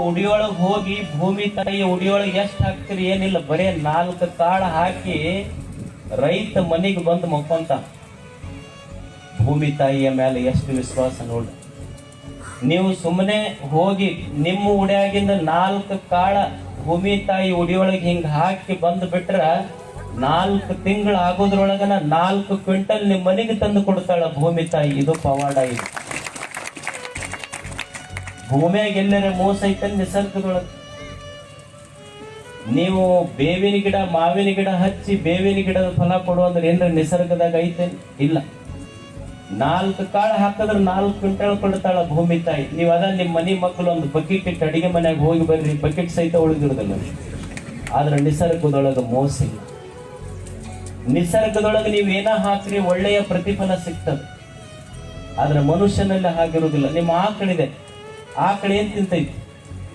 ಉಡಿಯೊಳಗ್ ಹೋಗಿ ಭೂಮಿ ತಾಯಿ ಉಡಿಯೊಳಗೆ ಎಷ್ಟು ಹಾಕ್ತಿರಿ ಏನಿಲ್ಲ, ಬರೇ 4 ಕಾಳು ಹಾಕಿ ರೈತ ಮನಿಗೆ ಬಂದು ಮಕ್ಕೊಂತ. ಭೂಮಿ ತಾಯಿಯ ಮೇಲೆ ಎಷ್ಟು ವಿಶ್ವಾಸ ನೋಡಿ. ನೀವು ಸುಮ್ಮನೆ ಹೋಗಿ ನಿಮ್ಮ ಉಡಿಯಾಗಿಂದ 4 ಕಾಳ ಭೂಮಿ ತಾಯಿ ಉಡಿಯೊಳಗೆ ಹಿಂಗ ಹಾಕಿ ಬಂದು ಬಿಟ್ರ 4 ತಿಂಗಳು ಆಗೋದ್ರೊಳಗನ 4 ಕ್ವಿಂಟಲ್ ನಿಮ್ ಮನೆಗೆ ತಂದು ಕೊಡ್ತಾಳ ಭೂಮಿ ತಾಯಿ. ಇದು ಪವಾಡ. ಇದು ಭೂಮಿಯಾಗ ಎಲ್ಲರ ಮೋಸ ಐತೆ ನಿಸರ್ಗದೊಳಗೆ. ನೀವು ಬೇವಿನ ಗಿಡ ಮಾವಿನ ಗಿಡ ಹಚ್ಚಿ ಬೇವಿನ ಗಿಡದ ಫಲ ಕೊಡುವಂದ್ರೆ ಏನ್ರ ನಿಸರ್ಗದಾಗ ಐತೆ? ಇಲ್ಲ. 4 ಕಾಳು ಹಾಕಿದ್ರೆ 4 ಕ್ವಿಂಟಲ್ ಕೊಡ್ತಾಳ ಭೂಮಿ ತಾಯಿ. ನೀವು ಅದ ನಿಮ್ಮ ಮನೆ ಮಕ್ಕಳು ಒಂದು ಬಕೆಟ್ ಇಟ್ಟು ಅಡಿಗೆ ಮನೆಯಾಗ ಹೋಗಿ ಬರ್ರಿ, ಬಕೆಟ್ ಸಹಿತ ಉಳಿದಿರೋದಿಲ್ಲ. ಆದ್ರೆ ನಿಸರ್ಗದೊಳಗೆ ಮೋಸ ಇಲ್ಲ. ನಿಸರ್ಗದೊಳಗೆ ನೀವು ಏನ ಹಾಕ್ರಿ ಒಳ್ಳೆಯ ಪ್ರತಿಫಲ ಸಿಗ್ತದೆ. ಆದ್ರೆ ಮನುಷ್ಯನಲ್ಲಿ ಹಾಗಿರುವುದಿಲ್ಲ. ನಿಮ್ಮ ಆಕಳಿದೆ, ಆಕಳು ಏನ್ ತಿಂತೈತಿ?